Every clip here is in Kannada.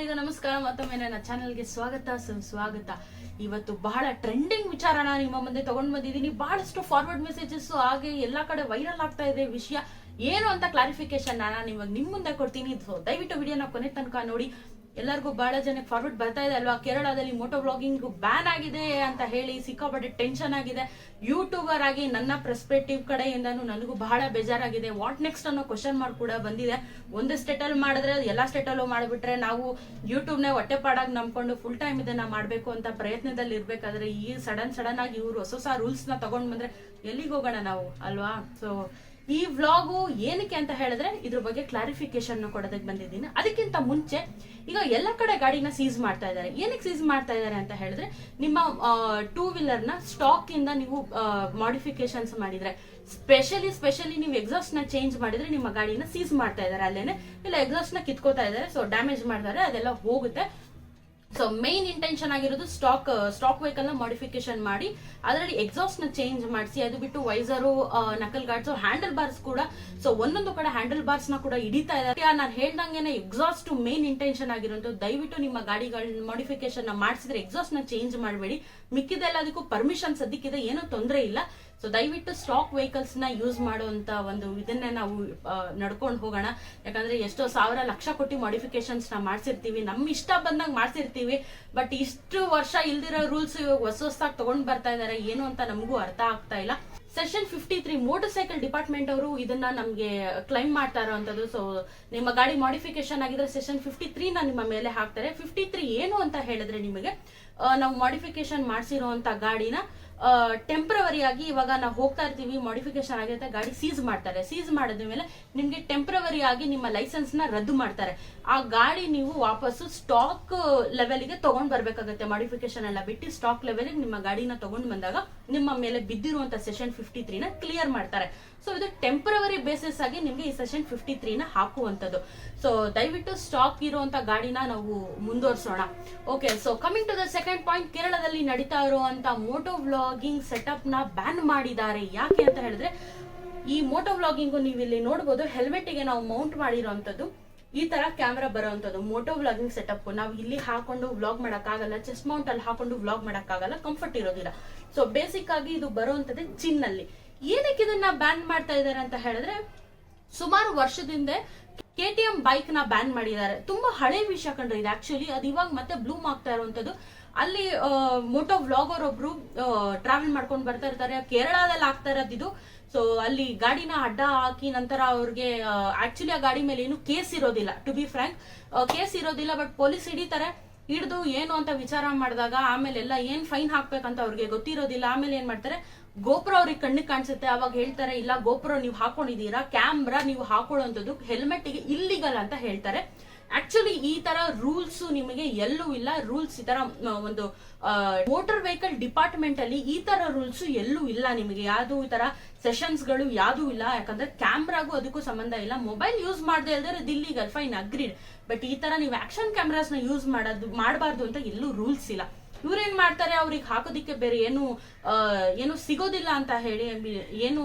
ಎಲ್ಲರಿಗೂ ನಮಸ್ಕಾರ. ಮತ್ತೊಮ್ಮೆ ನನ್ನ ಚಾನೆಲ್ಗೆ ಸ್ವಾಗತ. ಇವತ್ತು ಬಹಳ ಟ್ರೆಂಡಿಂಗ್ ವಿಚಾರನ ನಿಮ್ಮ ಮುಂದೆ ತಗೊಂಡ್ ಬಂದಿದ್ದೀನಿ. ಬಹಳಷ್ಟು ಫಾರ್ವರ್ಡ್ ಮೆಸೇಜಸ್ ಹಾಗೆ ಎಲ್ಲಾ ಕಡೆ ವೈರಲ್ ಆಗ್ತಾ ಇದೆ ವಿಷಯ ಏನು ಅಂತ ಕ್ಲಾರಿಫಿಕೇಶನ್ ನಾನು ಇವಾಗ ನಿಮ್ ಮುಂದೆ ಕೊಡ್ತೀನಿ. ದಯವಿಟ್ಟು ವಿಡಿಯೋನ ಕೊನೆ ತನಕ ನೋಡಿ. ಎಲ್ಲರಿಗೂ ಬಹಳ ಜನಕ್ಕೆ ಫಾರ್ವರ್ಡ್ ಬರ್ತಾ ಇದೆ ಅಲ್ವಾ, ಕೇರಳದಲ್ಲಿ ಮೋಟೋ ವ್ಲಾಗಿಂಗ್ ಬ್ಯಾನ್ ಆಗಿದೆ ಅಂತ ಹೇಳಿ ಸಿಕ್ಕಾಪಟ್ಟೆ ಟೆನ್ಷನ್ ಆಗಿದೆ. ಯೂಟ್ಯೂಬರ್ ಆಗಿ ನನ್ನ ಪರ್ಸ್ಪೆಕ್ಟಿವ್ ಕಡೆಯಿಂದನೂ ನನಗೂ ಬಹಳ ಬೇಜಾರಾಗಿದೆ. ವಾಟ್ ನೆಕ್ಸ್ಟ್ ಅನ್ನೋ ಕ್ವಶನ್ ಮಾರ್ಕ್ ಕೂಡ ಬಂದಿದೆ. ಒಂದು ಸ್ಟೇಟಲ್ಲಿ ಮಾಡಿದ್ರೆ ಎಲ್ಲಾ ಸ್ಟೇಟಲ್ಲೂ ಮಾಡಿಬಿಟ್ರೆ ನಾವು ಯೂಟ್ಯೂಬ್ನೇ ಹೊಟ್ಟೆಪಾಡಾಗಿ ನಂಬ್ಕೊಂಡು ಫುಲ್ ಟೈಮ್ ಇದನ್ನ ಮಾಡಬೇಕು ಅಂತ ಪ್ರಯತ್ನದಲ್ಲಿ ಇರ್ಬೇಕಾದ್ರೆ ಈ ಸಡನ್ ಆಗಿ ಇವರು ಹೊಸ ರೂಲ್ಸ್ ನ ತಗೊಂಡ್ ಬಂದ್ರೆ ಎಲ್ಲಿಗೆ ಹೋಗೋಣ ನಾವು ಅಲ್ವಾ. ಸೊ ಈ ವ್ಲಾಗು ಏನಕ್ಕೆ ಅಂತ ಹೇಳಿದ್ರೆ ಇದ್ರ ಬಗ್ಗೆ ಕ್ಲಾರಿಫಿಕೇಶನ್ ಕೊಡೋದಕ್ಕೆ ಬಂದಿದ್ದೀನಿ. ಅದಕ್ಕಿಂತ ಮುಂಚೆ ಈಗ ಎಲ್ಲ ಕಡೆ ಗಾಡಿನ ಸೀಸ್ ಮಾಡ್ತಾ ಇದ್ದಾರೆ. ಏನಕ್ಕೆ ಸೀಸ್ ಮಾಡ್ತಾ ಇದ್ದಾರೆ ಅಂತ ಹೇಳಿದ್ರೆ, ನಿಮ್ಮ ಟೂ ವೀಲರ್ ನ ಸ್ಟಾಕ್ ಇಂದ ನೀವು ಮಾಡಿಫಿಕೇಶನ್ಸ್ ಮಾಡಿದ್ರೆ, ಸ್ಪೆಷಲಿ ನೀವು ಎಕ್ಸಾಸ್ಟ್ ನ ಚೇಂಜ್ ಮಾಡಿದ್ರೆ ನಿಮ್ಮ ಗಾಡಿನ ಸೀಸ್ ಮಾಡ್ತಾ ಇದ್ದಾರೆ ಅಲ್ಲೇನೆ. ಇಲ್ಲ ಎಕ್ಸಾಸ್ಟ್ ನ ಕಿತ್ಕೋತಾ ಇದ್ದಾರೆ, ಸೊ ಡ್ಯಾಮೇಜ್ ಮಾಡ್ತಾರೆ, ಅದೆಲ್ಲ ಹೋಗುತ್ತೆ. ಸೊ ಮೇನ್ ಇಂಟೆನ್ಷನ್ ಆಗಿರೋದು ಸ್ಟಾಕ್ ವೆಹಿಕಲ್ ನ ಮಾಡಿಫಿಕೇಶನ್ ಮಾಡಿ ಅದರಲ್ಲಿ ಎಕ್ಸಾಸ್ಟ್ ನ ಚೇಂಜ್ ಮಾಡಿಸಿ, ಅದು ಬಿಟ್ಟು ವೈಸರು, ನಕಲ್ ಗಾರ್ಡ್ಸ್, ಹ್ಯಾಂಡಲ್ ಬಾರ್ಸ್ ಕೂಡ. ಸೊ ಒಂದೊಂದು ಕಡೆ ಹ್ಯಾಂಡಲ್ ಬಾರ್ಸ್ ನ ಕೂಡ ಹಿಡಿತಾ ಇದ್ದಾರೆ. ನಾನು ಹೇಳ್ದಂಗೆ ಎಕ್ಸಾಸ್ಟ್ ಮೇನ್ ಇಂಟೆನ್ಷನ್ ಆಗಿರೋದು. ದಯವಿಟ್ಟು ನಿಮ್ಮ ಗಾಡಿಗಳ ಮಾಡಿಫಿಕೇಶನ್ ನ ಮಾಡಿಸಿದ್ರೆ ಎಕ್ಸಾಸ್ಟ್ ನ ಚೇಂಜ್ ಮಾಡಬೇಡಿ. ಮಿಕ್ಕಿದೆಲ್ಲದಕ್ಕೂ ಪರ್ಮಿಷನ್ ಸದ್ಯಕ್ಕಿದೆ, ಏನೂ ತೊಂದರೆ ಇಲ್ಲ. ಸೊ ದಯವಿಟ್ಟು ಸ್ಟಾಕ್ ವೆಹಿಕಲ್ಸ್ ನ ಯೂಸ್ ಮಾಡುವಂತ ಒಂದು ಇದನ್ನೇ ನಾವು ನಡ್ಕೊಂಡು ಹೋಗೋಣ. ಯಾಕಂದ್ರೆ ಎಷ್ಟೋ ಸಾವಿರ ಲಕ್ಷ ಕೊಟ್ಟು ಮಾಡಿಫಿಕೇಶನ್ಸ್ ನ ಮಾಡ್ಸಿರ್ತೀವಿ, ನಮ್ ಇಷ್ಟ ಬಂದಂಗ್ ಮಾಡ್ಸಿರ್ತೀವಿ. ಬಟ್ ಇಷ್ಟು ವರ್ಷ ಇಲ್ದಿರೋ ರೂಲ್ಸ್ ಇವಾಗ ಹೊಸದಾಗಿ ತಗೊಂಡ್ ಬರ್ತಾ ಇದಾರೆ, ಏನು ಅಂತ ನಮಗೂ ಅರ್ಥ ಆಗ್ತಾ ಇಲ್ಲ. ಸೆಕ್ಷನ್ 53 ಮೋಟರ್ ಸೈಕಲ್ ಡಿಪಾರ್ಟ್ಮೆಂಟ್ ಅವರು ಇದನ್ನ ನಮ್ಗೆ ಕ್ಲೈಮ್ ಮಾಡ್ತಾ ಇರೋಂಥದ್ದು. ಸೊ ನಿಮ್ಮ ಗಾಡಿ ಮಾಡಿಫಿಕೇಶನ್ ಆಗಿದ್ರೆ ಸೆಕ್ಷನ್ 53 ನ ನಿಮ್ಮ ಮೇಲೆ ಹಾಕ್ತಾರೆ. 53 ಏನು ಅಂತ ಹೇಳಿದ್ರೆ, ನಿಮಗೆ ನಾವು ಮಾಡಿಫಿಕೇಶನ್ ಮಾಡಿಸಿರುವಂತ ಗಾಡಿನ ಟೆಂಪ್ರವರಿ ಆಗಿ ಇವಾಗ ನಾವು ಹೋಗ್ತಾ ಇರ್ತೀವಿ, ಮಾಡಿಫಿಕೇಶನ್ ಆಗಿರುತ್ತೆ, ಗಾಡಿ ಸೀಸ್ ಮಾಡ್ತಾರೆ. ಸೀಸ್ ಮಾಡಿದ ಮೇಲೆ ನಿಮ್ಗೆ ಟೆಂಪ್ರವರಿ ಆಗಿ ನಿಮ್ಮ ಲೈಸೆನ್ಸ್ ನ ರದ್ದು ಮಾಡ್ತಾರೆ. ಆ ಗಾಡಿ ನೀವು ವಾಪಸ್ಸು ಸ್ಟಾಕ್ ಲೆವೆಲ್ಗೆ ತಗೊಂಡ್ ಬರ್ಬೇಕಾಗತ್ತೆ. ಮಾಡಿಫಿಕೇಶನ್ ಎಲ್ಲ ಬಿಟ್ಟು ಸ್ಟಾಕ್ ಲೆವೆಲ್ ನಿಮ್ಮ ಗಾಡಿನ ತಗೊಂಡ್ ಬಂದಾಗ ನಿಮ್ಮ ಮೇಲೆ ಬಿದ್ದಿರುವಂತ ಸೆಷನ್ 53 ನ ಕ್ಲಿಯರ್ ಮಾಡ್ತಾರೆ. ಸೊ ಇದು ಟೆಂಪರವರಿ ಬೇಸಿಸ್ ಆಗಿ ನಿಮ್ಗೆ ಈ ಸೆಷನ್ 53 ನ ಹಾಕುವಂತದ್ದು. ಸೊ ದಯವಿಟ್ಟು ಸ್ಟಾಕ್ ಇರುವಂತ ಗಾಡಿನ ನಾವು ಮುಂದುವರ್ಸೋಣ. Okay, so coming to the second point, ಕೇರಳದಲ್ಲಿ ನಡೀತಾ ಇರುವಂತ ಮೋಟೋ ವ್ಲಾಗಿಂಗ್ ಸೆಟಪ್ ನ ಬ್ಯಾನ್ ಮಾಡಿದ್ದಾರೆ. ಯಾಕೆ ಅಂತ ಹೇಳಿದ್ರೆ, ಈ ಮೋಟೋ ವ್ಲಾಗಿಂಗ್ ನೀವು ಇಲ್ಲಿ ನೋಡಬಹುದು, ಹೆಲ್ಮೆಟ್ ಗೆ ನಾವು ಮೌಂಟ್ ಮಾಡಿರುವಂತದ್ದು ಈ ತರ ಕ್ಯಾಮ್ರಾ ಬರುವಂತದ್ದು ಮೋಟೋ ವ್ಲಾಗಿಂಗ್ ಸೆಟಪ್. ನಾವು ಇಲ್ಲಿ ಹಾಕೊಂಡು ವ್ಲಾಗ್ ಮಾಡಕ್ಕಾಗಲ್ಲ, ಚೆಸ್ಟ್ ಮೌಂಟ್ ಅಲ್ಲಿ ಹಾಕೊಂಡು ವ್ಲಾಗ್ ಮಾಡಕ್ಕಾಗಲ್ಲ, ಕಂಫರ್ಟ್ ಇರೋದಿಲ್ಲ. ಸೊ ಬೇಸಿಕ್ ಆಗಿ ಇದು ಬರುವಂತದ್ದು ಚಿನ್ನಲ್ಲಿ. ಏನಕ್ಕೆ ಇದನ್ನ ಬ್ಯಾನ್ ಮಾಡ್ತಾ ಇದ್ದಾರೆ ಅಂತ ಹೇಳಿದ್ರೆ, ಸುಮಾರು ವರ್ಷದಿಂದ KTM ಬೈಕ್ ನ ಬ್ಯಾನ್ ಮಾಡಿದ್ದಾರೆ. ತುಂಬಾ ಹಳೆ ವಿಷಯ ಕಂಡ್ರೆ ಇದು ಆಕ್ಚುಲಿ. ಅದು ಇವಾಗ ಮತ್ತೆ ಬ್ಲೂಮ್ ಆಗ್ತಾ ಇರುವಂತದ್ದು. ಅಲ್ಲಿ ಮೋಟೋ ವ್ಲಾಗರ್ ಒಬ್ರು ಟ್ರಾವೆಲ್ ಮಾಡ್ಕೊಂಡು ಬರ್ತಾ ಇರ್ತಾರೆ, ಕೇರಳದಲ್ಲಿ ಆಗ್ತಾ ಇರೋದು ಇದು. ಸೊ ಅಲ್ಲಿ ಗಾಡಿನ ಅಡ್ಡ ಹಾಕಿ ನಂತರ ಅವ್ರಿಗೆ ಆಕ್ಚುಲಿ ಆ ಗಾಡಿ ಮೇಲೆ ಏನು ಕೇಸ್ ಇರೋದಿಲ್ಲ, ಟು ಬಿ ಫ್ರಾಂಕ್ ಕೇಸ್ ಇರೋದಿಲ್ಲ. ಬಟ್ ಪೊಲೀಸ್ ಹಿಡಿತಾರೆ, ಹಿಡಿದು ಏನು ಅಂತ ವಿಚಾರ ಮಾಡಿದಾಗ ಆಮೇಲೆ ಎಲ್ಲ ಏನ್ ಫೈನ್ ಹಾಕ್ಬೇಕಂತ ಅವ್ರಿಗೆ ಗೊತ್ತಿರೋದಿಲ್ಲ. ಆಮೇಲೆ ಏನ್ ಮಾಡ್ತಾರೆ, ಗೋಪ್ರೋ ಅವ್ರಿಗೆ ಕಣ್ಣಿಗೆ ಕಾಣಿಸುತ್ತೆ. ಅವಾಗ ಹೇಳ್ತಾರೆ, ಇಲ್ಲ ಗೋಪ್ರೋ ನೀವು ಹಾಕೊಂಡಿದೀರಾ, ಕ್ಯಾಮ್ರಾ ನೀವು ಹಾಕೊಳ್ಳುವಂಥದ್ದು ಹೆಲ್ಮೆಟ್ ಗೆ ಇಲ್ಲಿಗಲ್ ಅಂತ ಹೇಳ್ತಾರೆ. ಆಕ್ಚುಲಿ ಈ ತರ ರೂಲ್ಸ್ ನಿಮಗೆ ಎಲ್ಲೂ ಇಲ್ಲ. ರೂಲ್ಸ್ ಈ ತರ ಒಂದು ಮೋಟಾರ್ ವೆಹಿಕಲ್ ಡಿಪಾರ್ಟ್ಮೆಂಟ್ ಅಲ್ಲಿ ಈ ತರ ರೂಲ್ಸ್ ಎಲ್ಲೂ ಇಲ್ಲ. ನಿಮಗೆ ಯಾವ್ದು ಈ ತರ ಸೆಷನ್ಸ್ ಗಳು ಯಾವ್ದು ಇಲ್ಲ. ಯಾಕಂದ್ರೆ ಕ್ಯಾಮ್ರಾಗೂ ಅದಕ್ಕೂ ಸಂಬಂಧ ಇಲ್ಲ. ಮೊಬೈಲ್ ಯೂಸ್ ಮಾಡದೆ ಇಲ್ದ್ರೆ ಅದು ಇಲ್ಲಿಗಲ್, ಫೈನ್, ಅಗ್ರೀಡ್. ಬಟ್ ಈ ತರ ನೀವು ಆಕ್ಷನ್ ಕ್ಯಾಮ್ರಾಸ್ ನ ಯೂಸ್ ಮಾಡಬಾರ್ದು ಅಂತ ಎಲ್ಲೂ ರೂಲ್ಸ್ ಇಲ್ಲ. ಇವ್ರೇನ್ ಮಾಡ್ತಾರೆ, ಅವ್ರಿಗೆ ಹಾಕೋದಿಕ್ಕೆ ಬೇರೆ ಏನು ಸಿಗೋದಿಲ್ಲ ಅಂತ ಹೇಳಿ, ಏನು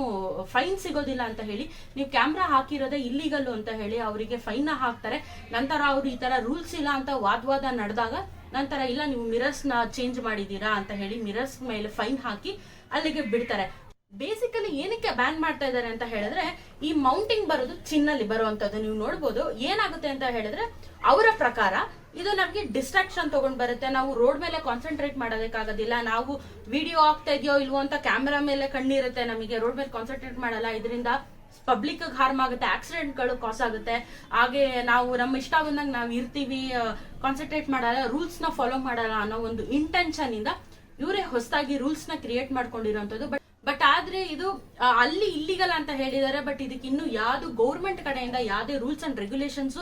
ಫೈನ್ ಸಿಗೋದಿಲ್ಲ ಅಂತ ಹೇಳಿ, ನೀವು ಕ್ಯಾಮ್ರಾ ಹಾಕಿರೋದೇ ಇಲ್ಲಿಗಲ್ ಅಂತ ಹೇಳಿ ಅವರಿಗೆ ಫೈನ್ ಹಾಕ್ತಾರೆ. ನಂತರ ಅವ್ರು ಈ ತರ ರೂಲ್ಸ್ ಇಲ್ಲ ಅಂತ ವಾದ ನಡೆದಾಗ ನಂತರ ಇಲ್ಲ ನೀವು ಮಿರರ್ಸ್ ನ ಚೇಂಜ್ ಮಾಡಿದೀರಾ ಅಂತ ಹೇಳಿ ಮಿರರ್ಸ್ ಮೇಲೆ ಫೈನ್ ಹಾಕಿ ಅಲ್ಲಿಗೆ ಬಿಡ್ತಾರೆ. ಬೇಸಿಕಲಿ ಏನಕ್ಕೆ ಬ್ಯಾನ್ ಮಾಡ್ತಾ ಇದ್ದಾರೆ ಅಂತ ಹೇಳಿದ್ರೆ, ಈ ಮೌಂಟಿಂಗ್ ಬರೋದು ಚಿನ್ನಲ್ಲಿ ಬರುವಂತದ್ದು ನೀವು ನೋಡ್ಬೋದು. ಏನಾಗುತ್ತೆ ಅಂತ ಹೇಳಿದ್ರೆ, ಅವರ ಪ್ರಕಾರ ಇದು ನಮ್ಗೆ ಡಿಸ್ಟ್ರಾಕ್ಷನ್ ತಗೊಂಡ್ ಬರುತ್ತೆ. ನಾವು ರೋಡ್ ಮೇಲೆ ಕಾನ್ಸಂಟ್ರೇಟ್ ಮಾಡೋದಕ್ಕಾಗೋದಿಲ್ಲ. ನಾವು ವಿಡಿಯೋ ಆಗ್ತಾ ಇದೆಯೋ ಇಲ್ವೋ ಅಂತ ಕ್ಯಾಮೆರಾ ಮೇಲೆ ಕಣ್ಣಿರುತ್ತೆ, ನಮಗೆ ರೋಡ್ ಮೇಲೆ ಕಾನ್ಸಂಟ್ರೇಟ್ ಮಾಡಲ್ಲ. ಇದರಿಂದ ಪಬ್ಲಿಕ್ ಹಾರ್ಮ್ ಆಗುತ್ತೆ, ಆಕ್ಸಿಡೆಂಟ್ ಗಳು ಕಾಸ್ ಆಗುತ್ತೆ. ಹಾಗೆ ನಾವು ನಮ್ಮ ಇಷ್ಟ ಬಂದಾಗ ನಾವು ಇರ್ತೀವಿ, ಕಾನ್ಸಂಟ್ರೇಟ್ ಮಾಡಲ್ಲ, ರೂಲ್ಸ್ ನ ಫಾಲೋ ಮಾಡಲ್ಲ ಅನ್ನೋ ಒಂದು ಇಂಟೆನ್ಷನ್ ಇಂದ ಇವರೇ ಹೊಸದಾಗಿ ರೂಲ್ಸ್ ನ ಕ್ರಿಯೇಟ್ ಮಾಡ್ಕೊಂಡಿರೋಂಥದ್ದು. ಬಟ್ ಆದ್ರೆ ಇದು ಅಲ್ಲಿ ಇಲ್ಲಿಗಲ್ ಅಂತ ಹೇಳಿದ್ದಾರೆ. ಬಟ್ ಇದಕ್ಕೆ ಇನ್ನು ಯಾವ್ದು ಗೌರ್ಮೆಂಟ್ ಕಡೆಯಿಂದ ಯಾವುದೇ ರೂಲ್ಸ್ ಅಂಡ್ ರೆಗ್ಯುಲೇಷನ್ಸ್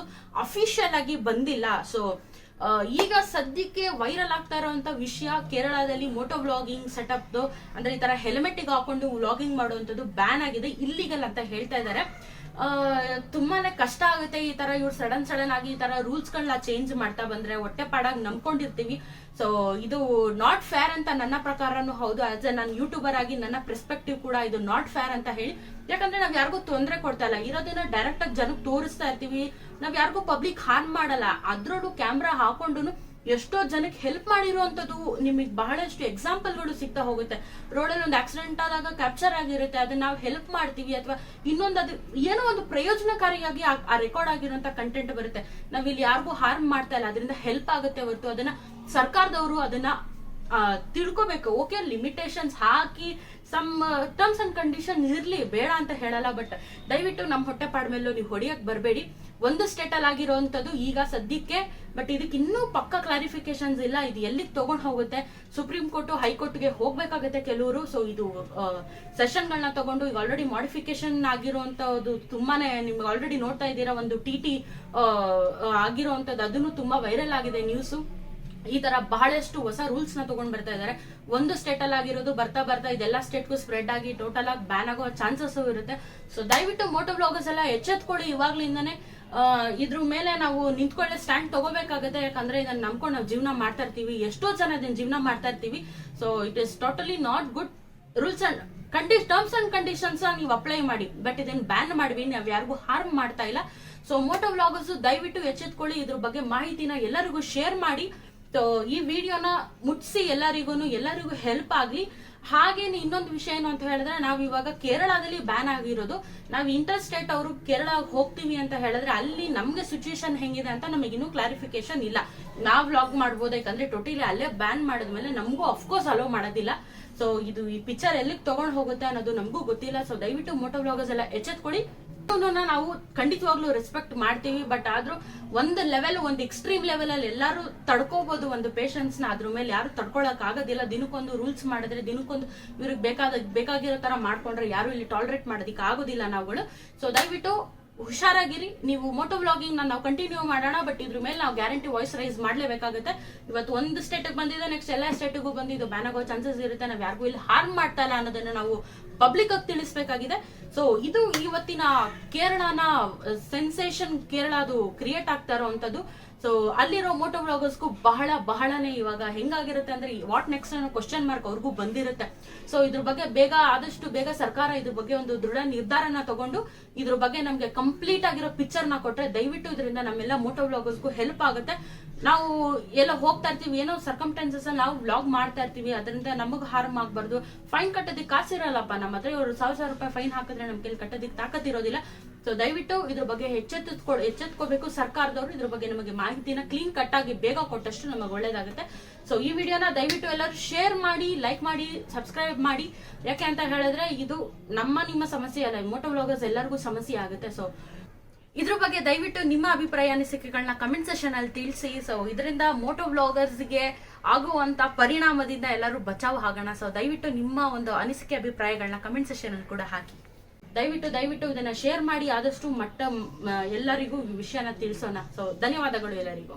ಅಫಿಷಿಯಲ್ ಆಗಿ ಬಂದಿಲ್ಲ. ಸೊ ಈಗ ಸದ್ಯಕ್ಕೆ ವೈರಲ್ ಆಗ್ತಾ ಇರುವಂತ ವಿಷಯ, ಕೇರಳದಲ್ಲಿ ಮೋಟೋ ವ್ಲಾಗಿಂಗ್ ಸೆಟಪ್ ಅಂದ್ರೆ ಈ ತರ ಹೆಲ್ಮೆಟ್ ಗೆ ಹಾಕೊಂಡು ವ್ಲಾಗಿಂಗ್ ಮಾಡುವಂತದ್ದು ಬ್ಯಾನ್ ಆಗಿದೆ, ಇಲ್ಲಿಗಲ್ ಅಂತ ಹೇಳ್ತಾ ಇದ್ದಾರೆ. ತುಂಬಾನೇ ಕಷ್ಟ ಆಗುತ್ತೆ ಈ ತರ ಇವ್ರು ಸಡನ್ ಆಗಿ ಈ ತರ ರೂಲ್ಸ್ ಗಳನ್ನ ಚೇಂಜ್ ಮಾಡ್ತಾ ಬಂದ್ರೆ ಹೊಟ್ಟೆ ಪಾಡಾಗಿ ನಂಬ್ಕೊಂಡಿರ್ತೀವಿ. ಸೊ ಇದು ನಾಟ್ ಫೇರ್ ಅಂತ ನನ್ನ ಪ್ರಕಾರನೂ ಹೌದು. ಆಸ್ ಎ ನಾನು ಯೂಟ್ಯೂಬರ್ ಆಗಿ ನನ್ನ ಪರ್ಸ್ಪೆಕ್ಟಿವ್ ಕೂಡ ಇದು ನಾಟ್ ಫೇರ್ ಅಂತ ಹೇಳಿ, ಯಾಕಂದ್ರೆ ನಾವ್ ಯಾರಿಗೂ ತೊಂದರೆ ಕೊಡ್ತಾ ಇಲ್ಲ, ಇರೋದನ್ನ ಡೈರೆಕ್ಟ್ ಆಗಿ ಜನಕ್ಕೆ ತೋರಿಸ್ತಾ ಇರ್ತೀವಿ, ನಾವ್ ಯಾರಿಗೂ ಪಬ್ಲಿಕ್ ಹಾರ್ಮ್ ಮಾಡಲ್ಲ. ಅದ್ರಲ್ಲೂ ಕ್ಯಾಮ್ರಾ ಹಾಕೊಂಡು ಎಷ್ಟೋ ಜನಕ್ಕೆ ಹೆಲ್ಪ್ ಮಾಡಿರುವಂತದ್ದು ನಿಮಗೆ ಬಹಳಷ್ಟು ಎಕ್ಸಾಂಪಲ್ಗಳು ಸಿಗ್ತಾ ಹೋಗುತ್ತೆ. ರೋಡಲ್ಲಿ ಒಂದು ಆಕ್ಸಿಡೆಂಟ್ ಆದಾಗ ಕ್ಯಾಪ್ಚರ್ ಆಗಿರುತ್ತೆ, ಅದನ್ನ ನಾವು ಹೆಲ್ಪ್ ಮಾಡ್ತೀವಿ, ಅಥವಾ ಇನ್ನೊಂದು ಅದು ಏನೋ ಒಂದು ಪ್ರಯೋಜನಕಾರಿಯಾಗಿ ಆ ರೆಕಾರ್ಡ್ ಆಗಿರುವಂತ ಕಂಟೆಂಟ್ ಬರುತ್ತೆ. ನಾವ್ ಇಲ್ಲಿ ಯಾರಿಗೂ ಹಾರ್ಮ್ ಮಾಡ್ತಾ ಇಲ್ಲ, ಅದರಿಂದ ಹೆಲ್ಪ್ ಆಗುತ್ತೆ ಹೊರತು ಅದನ್ನ ಸರ್ಕಾರದವರು ಅದನ್ನ ತಿಳ್ಕೊಬೇಕು. ಓಕೆ, ಲಿಮಿಟೇಷನ್ಸ್ ಹಾಕಿ ಸಮ್ ಟರ್ಮ್ಸ್ ಅಂಡ್ ಕಂಡೀಷನ್ ಇರ್ಲಿ, ಬೇಡ ಅಂತ ಹೇಳಲ್ಲ. ಬಟ್ ದಯವಿಟ್ಟು ನಮ್ಮ ಹೊಟ್ಟೆ ಪಾಡ್ಮೇಲೂ ನೀವು ಹೊಡಿಯಕ್ ಬರಬೇಡಿ. ಒಂದು ಸ್ಟೇಟ್ ಅಲ್ಲಿ ಆಗಿರೋಂಥದ್ದು ಈಗ ಸದ್ಯಕ್ಕೆ, ಬಟ್ ಇದಕ್ಕೆ ಇನ್ನೂ ಪಕ್ಕ ಕ್ಲಾರಿಫಿಕೇಶನ್ಸ್ ಇಲ್ಲ. ಇದು ಎಲ್ಲಿಗೆ ತಗೊಂಡ್ ಹೋಗುತ್ತೆ, ಸುಪ್ರೀಂ ಕೋರ್ಟ್ ಹೈಕೋರ್ಟ್ಗೆ ಹೋಗ್ಬೇಕಾಗುತ್ತೆ ಕೆಲವರು. ಸೊ ಇದು ಸೆಷನ್ ಗಳನ್ನ ತಗೊಂಡು ಈಗ ಆಲ್ರೆಡಿ ಮಾಡಿಫಿಕೇಶನ್ ಆಗಿರುವಂತದ್ದು ತುಂಬಾನೇ ನಿಮ್ಗೆ ಆಲ್ರೆಡಿ ನೋಡ್ತಾ ಇದ್ದೀರಾ. ಒಂದು ಟಿ ಆಗಿರುವಂತದ್ದು ಅದನ್ನು ತುಂಬಾ ವೈರಲ್ ಆಗಿದೆ ನ್ಯೂಸ್. ಈ ತರ ಬಹಳಷ್ಟು ಹೊಸ ರೂಲ್ಸ್ ನ ತಗೊಂಡ್ ಬರ್ತಾ ಇದಾರೆ. ಒಂದು ಸ್ಟೇಟ್ ಅಲ್ಲಿ ಆಗಿರೋದು ಬರ್ತಾ ಇದೆಲ್ಲ ಸ್ಟೇಟ್ಗೂ ಸ್ಪ್ರೆಡ್ ಆಗಿ ಟೋಟಲ್ ಆಗಿ ಬ್ಯಾನ್ ಆಗೋ ಚಾನ್ಸಸ್ ಇರುತ್ತೆ. ಸೊ ದಯವಿಟ್ಟು ಮೋಟೋ ಬ್ಲಾಗರ್ಸ್ ಎಲ್ಲ ಎಚ್ಚೆತ್ಕೊಳ್ಳಿ. ಇವಾಗ್ಲಿಂದಾನೆ ಇದ್ರ ಮೇಲೆ ನಾವು ನಿಂತ್ಕೊಳ್ಳೆ ಸ್ಟ್ಯಾಂಡ್ ತಗೋಬೇಕಾಗುತ್ತೆ. ಯಾಕಂದ್ರೆ ಇದನ್ನ ನಂಬ್ಕೊಂಡು ನಾವು ಜೀವನ ಮಾಡ್ತಾ ಇರ್ತೀವಿ, ಎಷ್ಟೋ ಜನ ಇದನ್ನ ಜೀವನ ಮಾಡ್ತಾ ಇರ್ತೀವಿ. So it is totally not good. Rules and terms and conditions ನೀವು ಅಪ್ಲೈ ಮಾಡಿ, ಬಟ್ ಇದನ್ನ ಬ್ಯಾನ್ ಮಾಡಿವಿ, ನಾವ್ ಯಾರಿಗೂ ಹಾರ್ಮ್ ಮಾಡ್ತಾ ಇಲ್ಲ. ಸೊ ಮೋಟೋ ಬ್ಲಾಗರ್ಸ್ ದಯವಿಟ್ಟು ಎಚ್ಚೆತ್ಕೊಳ್ಳಿ. ಇದ್ರ ಬಗ್ಗೆ ಮಾಹಿತಿನ ಎಲ್ಲರಿಗೂ ಶೇರ್ ಮಾಡಿ. ಈ ವಿಡಿಯೋನ ಮುಟ್ಸಿ ಎಲ್ಲರಿಗೂ ಹೆಲ್ಪ್ ಆಗ್ಲಿ. ಹಾಗೇನೆ ಇನ್ನೊಂದು ವಿಷಯ ಏನು ಅಂತ ಹೇಳಿದ್ರೆ, ನಾವ್ ಇವಾಗ ಕೇರಳದಲ್ಲಿ ಬ್ಯಾನ್ ಆಗಿರೋದು. ನಾವ್ ಇಂಟರ್ ಸ್ಟೇಟ್ ಅವರು ಕೇರಳ ಹೋಗ್ತೀವಿ ಅಂತ ಹೇಳಿದ್ರೆ ಅಲ್ಲಿ ನಮ್ಗೆ ಸಿಚುಯೇಷನ್ ಹೆಂಗಿದೆ ಅಂತ ನಮಗೆ ಇನ್ನೂ ಕ್ಲಾರಿಫಿಕೇಶನ್ ಇಲ್ಲ. ನಾವ್ ವ್ಲಾಗ್ ಮಾಡ್ಬೋದು, ಯಾಕಂದ್ರೆ ಟೋಟಲಿ ಅಲ್ಲೇ ಬ್ಯಾನ್ ಮಾಡಿದ್ಮೇಲೆ ನಮಗೂ ಅಫ್ಕೋರ್ಸ್ ಅಲೋ ಮಾಡೋದಿಲ್ಲ. ಸೊ ಇದು ಈ ಪಿಕ್ಚರ್ ಎಲ್ಲಿಗೆ ತಗೊಂಡ್ ಹೋಗುತ್ತೆ ಅನ್ನೋದು ನಮಗೂ ಗೊತ್ತಿಲ್ಲ. ಸೊ ದಯವಿಟ್ಟು ಮೋಟೋ ವ್ಲಾಗರ್ಸ್ ಎಲ್ಲ ಎಚ್ಚೆತ್ಕೊಳ್ಳಿ. ನಾವು ಖಂಡಿತವಾಗ್ಲೂ ರೆಸ್ಪೆಕ್ಟ್ ಮಾಡ್ತೀವಿ, ಬಟ್ ಆದ್ರೂ ಒಂದು ಲೆವೆಲ್, ಒಂದು ಎಕ್ಸ್ಟ್ರೀಮ್ ಲೆವೆಲ್ ಅಲ್ಲಿ ಎಲ್ಲಾರು ತಡ್ಕೋಬಹುದು ಒಂದು ಪೇಷನ್ಸ್ ನ. ಅದ್ರ ಮೇಲೆ ಯಾರು ತಡ್ಕೊಳಕ್ ಆಗೋದಿಲ್ಲ. ದಿನಕ್ಕೊಂದು ರೂಲ್ಸ್ ಮಾಡಿದ್ರೆ, ದಿನಕ್ಕೊಂದು ಇವ್ರಿಗೆ ಬೇಕಾಗಿರೋ ತರ ಮಾಡ್ಕೊಂಡ್ರೆ ಯಾರು ಇಲ್ಲಿ ಟಾಲರೇಟ್ ಮಾಡೋದಿಕ್ಕೆ ಆಗೋದಿಲ್ಲ ನಾವುಗಳು. ಸೊ ದಯವಿಟ್ಟು ಹುಷಾರಾಗಿರಿ. ನೀವು ಮೋಟೋ ವ್ಲಾಗಿಂಗ್ ನಾವು ಕಂಟಿನ್ಯೂ ಮಾಡೋಣ, ಬಟ್ ಇದ್ರ ಮೇಲೆ ನಾವು ಗ್ಯಾರಂಟಿ ವಾಯ್ಸ್ ರೈಸ್ ಮಾಡ್ಲೇಬೇಕಾಗುತ್ತೆ. ಇವತ್ತು ಒಂದು ಸ್ಟೇಟ್ ಬಂದಿದೆ, ನೆಕ್ಸ್ಟ್ ಎಲ್ಲಾ ಸ್ಟೇಟ್ಗೂ ಬಂದಿದ್ದು ಬ್ಯಾನ್ ಆಗೋ ಚಾನ್ಸಸ್ ಇರುತ್ತೆ. ನಾವ್ ಯಾರಿಗೂ ಇಲ್ಲಿ ಹಾರ್ಮ್ ಮಾಡ್ತಾ ಇಲ್ಲ ಅನ್ನೋದನ್ನ ನಾವು ಪಬ್ಲಿಕ್ ಆಗಿ ತಿಳಿಸ್ಬೇಕಾಗಿದೆ. ಸೊ ಇದು ಇವತ್ತಿನ ಕೇರಳನ ಸೆನ್ಸೇಷನ್, ಕೇರಳದು ಕ್ರಿಯೇಟ್ ಆಗ್ತಾ ಇರೋಂಥದ್ದು. ಸೊ ಅಲ್ಲಿರೋ ಮೋಟೋ ವ್ಲಾಗರ್ಸ್ಗೂ ಬಹಳನೇ ಇವಾಗ ಹೆಂಗಾಗಿರುತ್ತೆ ಅಂದ್ರೆ ವಾಟ್ ನೆಕ್ಸ್ಟ್ ಅನ್ನೋ ಕ್ವಶನ್ ಮಾರ್ಕ್ ಅವ್ರಿಗೂ ಬಂದಿರುತ್ತೆ. ಸೊ ಇದ್ರ ಬಗ್ಗೆ ಆದಷ್ಟು ಬೇಗ ಸರ್ಕಾರ ಇದ್ರ ಬಗ್ಗೆ ಒಂದು ದೃಢ ನಿರ್ಧಾರನ ತಗೊಂಡು ಇದ್ರ ಬಗ್ಗೆ ನಮ್ಗೆ ಕಂಪ್ಲೀಟ್ ಆಗಿರೋ ಪಿಕ್ಚರ್ ನ ಕೊಟ್ರೆ ದಯವಿಟ್ಟು ಇದರಿಂದ ನಮ್ಮೆಲ್ಲ ಮೋಟೋ ವ್ಲಾಗರ್ಸ್ಗೂ ಹೆಲ್ಪ್ ಆಗುತ್ತೆ. ನಾವು ಎಲ್ಲ ಹೋಗ್ತಾ ಇರ್ತೀವಿ, ಏನೋ ಸರ್ಕಮ್ಸ್ಟಾನ್ಸಸ್ ನಾವು ವ್ಲಾಗ್ ಮಾಡ್ತಾ ಇರ್ತೀವಿ, ಅದರಿಂದ ನಮಗ್ ಹಾರ್ಮ್ ಆಗ್ಬಾರ್ದು. ಫೈನ್ ಕಟ್ಟೋದಿಕ್ ಕಾಸಿರಲ್ಲಪ್ಪ ನಮ್ಮ ಹತ್ರ, ಇವರು 1000 ರೂಪಾಯಿ ಫೈನ್ ಹಾಕಿದ್ರೆ ನಮ್ ಕೈಲಿ ಕಟ್ಟೋದಿಕ್ ತಾಕತ್ತಿರೋದಿಲ್ಲ. ಸೊ ದಯವಿಟ್ಟು ಇದ್ರ ಬಗ್ಗೆ ಎಚ್ಚೆತ್ಕೋಬೇಕು ಸರ್ಕಾರದವರು. ಇದ್ರ ಬಗ್ಗೆ ನಮಗೆ ಮಾಹಿತಿನ ಕ್ಲೀನ್ ಕಟ್ ಆಗಿ ಬೇಗ ಕೊಟ್ಟಷ್ಟು ನಮಗೆ ಒಳ್ಳೇದಾಗುತ್ತೆ. ಸೊ ಈ ವಿಡಿಯೋನ ದಯವಿಟ್ಟು ಎಲ್ಲರೂ ಶೇರ್ ಮಾಡಿ, ಲೈಕ್ ಮಾಡಿ, ಸಬ್ಸ್ಕ್ರೈಬ್ ಮಾಡಿ. ಯಾಕೆ ಅಂತ ಹೇಳಿದ್ರೆ ಇದು ನಿಮ್ಮ ಸಮಸ್ಯೆ ಅಲ್ಲ, ಮೋಟೋ ವ್ಲಾಗರ್ಸ್ ಎಲ್ಲರಿಗೂ ಸಮಸ್ಯೆ ಆಗುತ್ತೆ. ಸೊ ಇದ್ರ ಬಗ್ಗೆ ದಯವಿಟ್ಟು ನಿಮ್ಮ ಅಭಿಪ್ರಾಯ ಅನಿಸಿಕೆಗಳನ್ನ ಕಮೆಂಟ್ ಸೆಷನ್ ಅಲ್ಲಿ ತಿಳಿಸಿ. ಸೊ ಇದರಿಂದ ಮೋಟೋ ವ್ಲಾಗರ್ಸ್ಗೆ ಆಗುವಂತ ಪರಿಣಾಮದಿಂದ ಎಲ್ಲರೂ ಬಚಾವ್ ಆಗೋಣ. ಸೊ ದಯವಿಟ್ಟು ನಿಮ್ಮ ಒಂದು ಅನಿಸಿಕೆ ಅಭಿಪ್ರಾಯಗಳನ್ನ ಕಮೆಂಟ್ ಸೆಷನ್ ಅಲ್ಲಿ ಕೂಡ ಹಾಕಿ. ದಯವಿಟ್ಟು ಇದನ್ನ ಶೇರ್ ಮಾಡಿ, ಆದಷ್ಟು ಎಲ್ಲರಿಗೂ ವಿಷಯನ ತಿಳಿಸೋಣ. ಸೊ ಧನ್ಯವಾದಗಳು ಎಲ್ಲರಿಗೂ.